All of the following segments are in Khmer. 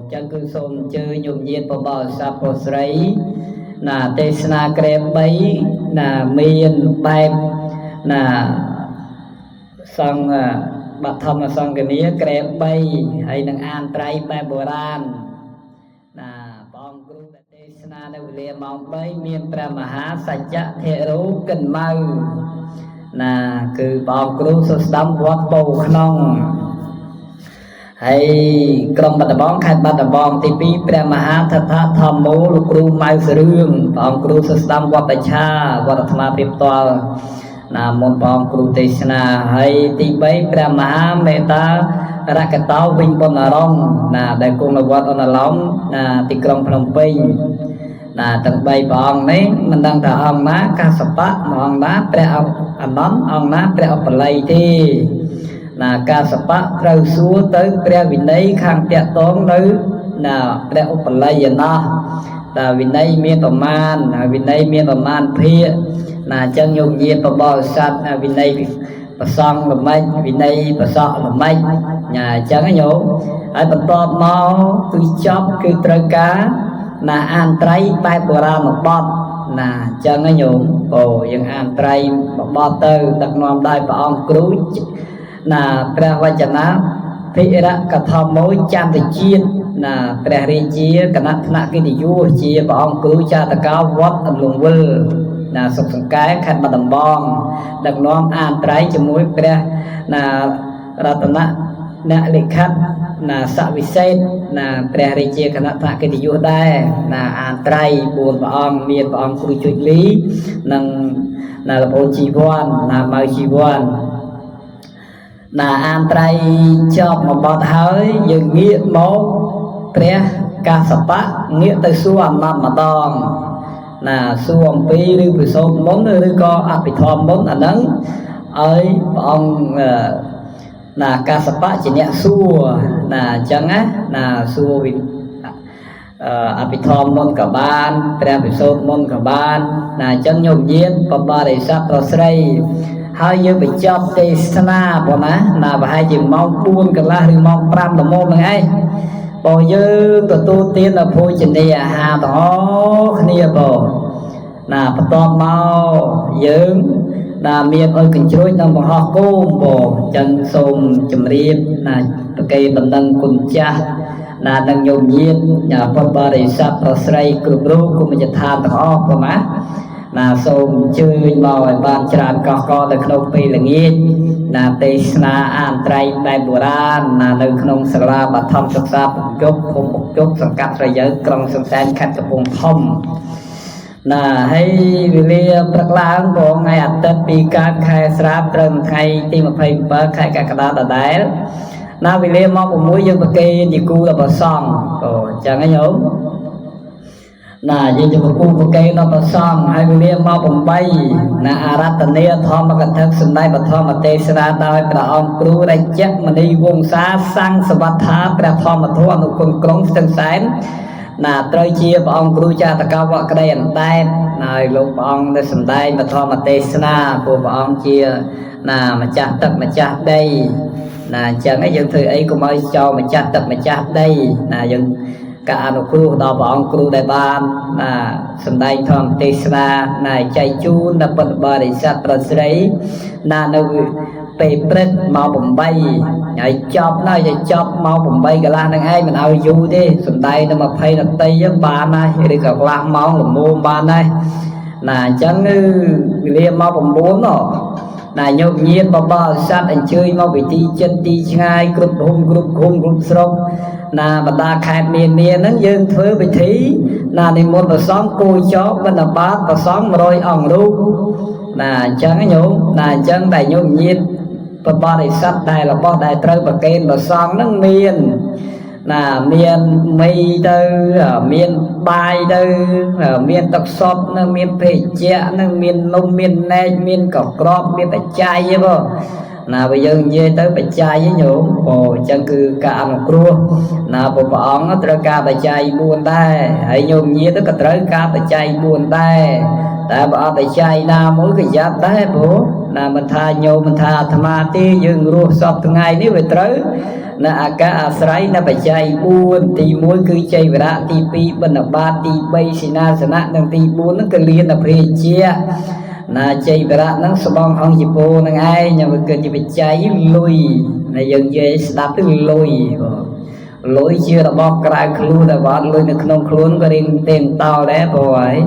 Chân cư xôm chơi nhung nhiệt bò bò sạp bò sấy là tê sna krem bấy là miền bẹp là xong bạc thầm là xong cái ní krem bay hay năng an trai bay bồ ran là bong cru tê snaនៅវេលាម៉ោង3មានព្រះមហាសច្ចៈធេរោកិនម៉ៅណាគឺបងគ្រូសុស្ដាំវត្តបូក្នុងហើយក្រុងបាត់ដំបងខេត្តបាត់ដំបងទី2ព្រះមហាថថធម្មោលោកគ្រូម៉ៅសរឿងបងគ្រូសុស្ដាំវត្តឆាវត្តអាត្មាភាពផ្ទាល់ណាមុនបងគ្រូទេសនាហើយទី3ព្រះមហាមេត្តារកតោវិញបណ្ណារមណាដែលគង់នៅវត្តអនឡំណាទីក្រុងភ្នំពេញណាទាំង3ព្រះអង្គនេះមិនដឹងថាអង្គណាកាសបៈអង្គណាព្រះអនន្តអង្គណាព្រះអបល័យទេណាកាសបៈត្រូវសួរទៅព្រះវិន័យខាងតាក់តងនៅណាព្រះឧបល័យណោះតែវិន័យមានប្រមាណវិន័យមានប្រមាណភាគណាអញ្ចឹងយកញាតបបោស័តវិន័យប្រសងល្មិចវិន័យប្រសក់ល្មិចណាអញ្ចឹងញោមហើយបន្ទាប់មកគឺចប់គឺត្រូវការណាអានត្រៃបែបបុរាណបទណាអញ្ចឹងញោមយើងអានត្រៃបទទៅដឹកនាំដោយព្រះអង្គគ្រូណាព្រះវចនាភិរកថាមួយចន្ទជាតិណាព្រះរាជាគណៈថ្នាក់កិត្តិយសជាព្រះអង្គគ្រូចាតកោវត្តអន្លង់វិលណាសុខសង្កែខេត្តបាត់ដំបងដឹកនាំអានត្រៃជាមួយព្រះណារតនៈអ្នកលិខិតណាសវិសេសណាព្រះរាជាគណៈថ្នាក់កិត្តិយសដែរណាអានត្រៃ4ព្រះអង្គមានព្រះអង្គគ្រូជុចលីនិងណាលោកអូនជីវ័នណាម៉ៅជីវ័នណាអានត្រៃចប់មកបត់ហើយយើងងាកមកព្រះកាសបៈងាកទៅសួរអំណត់ម្ដងណាសួរអំពីឬពិសោធន៍មុនឬក៏អភិធម្មមុនអាហ្នឹងឲ្យព្រះអង្គណាកាសបៈជាអ្នកសួរណាអញ្ចឹងណាសួរអភិធម្មមុនក៏បានព្រះពិសោធន៍មុនក៏បានណាអញ្ចឹងញោមញាតបបរិស័ទប្រុសស្រីហើយយើងបញ្ចប់ទេសនាបងណាប្រហែលជាម៉ោង4កន្លះឬម៉ោង5ល្មមហ្នឹងឯងបើយើងទទួលទានអភោជនីយអាហារទាំងអស់គ្នាបងណាបន្ទាប់មកយើងណាមានអុយកញ្ជ្រួចនិងបង្ហោះគោមបងអញ្ចឹងសូមជម្រាបណាប្រកេបណ្ដឹងគុណចាស់ណានឹងញោមញាតពុទ្ធបរិស័ទប្រុសស្រីគ្រប់រូបគុំមជ្ឈដ្ឋានទាំងអស់បងណាសូមអញ្ជើញមកឲ្យបានច្រើនកោះកនៅក្នុងពេលល្ងាចណាទេសនាអានត្រៃបែបបុរាណណានៅក្នុងសាលាបឋមសិក្សាពង្គប់ភូមិពង្គប់សង្កាត់ស្រយៅក្រុងសង្សែនខេត្តកំពង់ធំណាហើយវេលាព្រឹកឡើងបងថ្ងៃអាទិត្យពីកើតខែស្រាបត្រឹមថ្ងៃទី27ខែកក្កដាដដែលណាវេលាមក6យើងប្រគេនជាគូដល់ព្រះសង្ឃអញ្ចឹងញោមណាយើងจะប្រគូប្រកេនដល់ព្រះសង្ឃហើយវេលាមក8ណាអារតនីធម្មកថាសម្ដែងបឋមទេសនាដោយព្រះអង្គគ្រូរាជមនីវង្សាសង្ឃសវត្ថាព្រះធម្មធម៌អនុគុណក្រុងស្ទឹងសែនណាត្រូវជាព្រះអង្គគ្រូចាតកោវក្តីអណ្ដែតហើយលោកព្រះអង្គได้សម្ដែងបឋមទេសនាព្រោះព្រះអង្គជាណាម្ចាស់ទឹកម្ចាស់ដីណាអញ្ចឹងយើងធ្វើអីកុំឲ្យចោលម្ចាស់ទឹកម្ចាស់ដីណាយើងការអនុគ្រោះដល់ព្រះអង្គគ្រូដែលបានណាសម្ដែងធម្មទេសនាណាចែកជូនដល់ពុទ្ធបរិស័ទប្រុសស្រីណានៅពេលព្រឹកមក8ហើយចប់ហើយចប់មក8កន្លះហ្នឹងឯងមិនឲ្យយូរទេសម្ដែងទៅ20នាទីបានហើយឬក៏កន្លះម៉ោងល្មមបានហើយណាអញ្ចឹងវេលាមក9ណាញោមញាតបបោស័តអញ្ជើញមកពីទីចិត្តទីឆ្ងាយគ្រប់ភូមិគ្រប់ឃុំគ្រប់ស្រុកណាបណ្ដាខេត្តមានហ្នឹងយើងធ្វើពិធីណានិមន្តព្រះសង្ឃគួយចោបបណ្ឌបាតព្រះសង្ឃ100អង្គរូបណាអញ្ចឹងញោមណាអញ្ចឹងដែលញោមញាតបបរិស័ទដែលរបស់ដែលត្រូវប្រគេនព្រះសង្ឃហ្នឹងមានណាមានមីទៅមានបាយទៅមានទឹកសុទ្ធនឹងមានភេសជ្ជៈនឹងមាននំមានណែកមានកក្របមានបច្ច័យទេបងណាបើយើងនិយាយទៅបច្ច័យញោមអញ្ចឹងគឺការអនុគ្រោះណាព្រះអង្គត្រូវការបច្ច័យ4ដែរហើយញោមញាតក៏ត្រូវការបច្ច័យ4ដែរតែបើអត់បច្ច័យណាមួយក៏យ៉ាប់ដែរព្រោះ ណាមិនថាញោមមិនថាអាត្មាទេយើងរស់សពថ្ងៃនេះវាត្រូវណាអាការអាស្រ័យនៅបច្ច័យ4ទី1គឺចៃវរៈទី2បណ្ឌបាតទី3សេនាសនៈនិងទី4ហ្នឹងគឺលៀនភេជ្ជៈណាចៃវរៈហ្នឹងស្បងអង្គជីពោហ្នឹងឯងវាគឺជាបច្ច័យលុយដែលយើងនិយាយស្ដាប់ទៅលុយលុយជារបស់ក្រៅខ្លួនតែបាត់លុយនៅក្នុងខ្លួនក៏រៀងទេងតោដែរព្រោះហើយ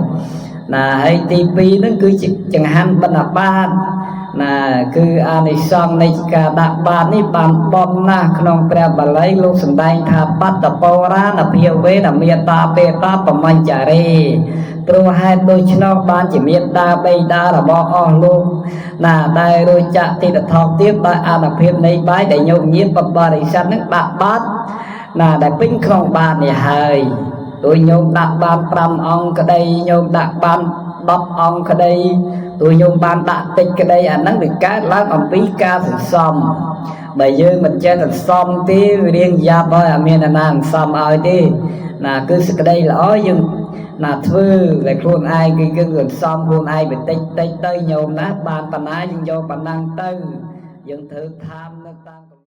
ណាហើយទី2ហ្នឹងគឺជាចង្ហាន់បណ្ឌបាតណាគឺអានិសង្សនៃការដាក់បាតនេះបានបំណាស់ក្នុងព្រះបាលីលោកសម្ដែងថាបត្តបោរាណភាវេនមេតាបេតាបមញ្ចារេព្រោះហេតុដូច្នោះបានជាមេត្តាបិតារបស់អស់លោកណាដែលរួចចាក់ទីតថោកទៀតដោយអនុភាពនៃបាយដែលញោមញាតបរិស័ទនឹងដាក់បាតណាដែលពេញក្នុងបាតនេះហើយដោយញោមដាក់បាត5អង្គក្តីញោមដាក់បាត10អង្គក្តីដោយញោមបានដាក់តិចក្តីអាហ្នឹងវាកើតឡើងអំពីការសន្សំបើយើងមិនចេះសន្សំទេវារៀងយ៉ាប់ហើយអត់មានអ្នកណាសន្សំឲ្យទេណាគឺសេចក្តីល្អយើងណាធ្វើតែខ្លួនឯងគឺយើងសន្សំខ្លួនឯងបន្តិចតិចទៅញោមណាបានប៉ុណ្ណាយើងយកប៉ុណ្ណឹងទៅយើងធ្វើតាមនៅតាម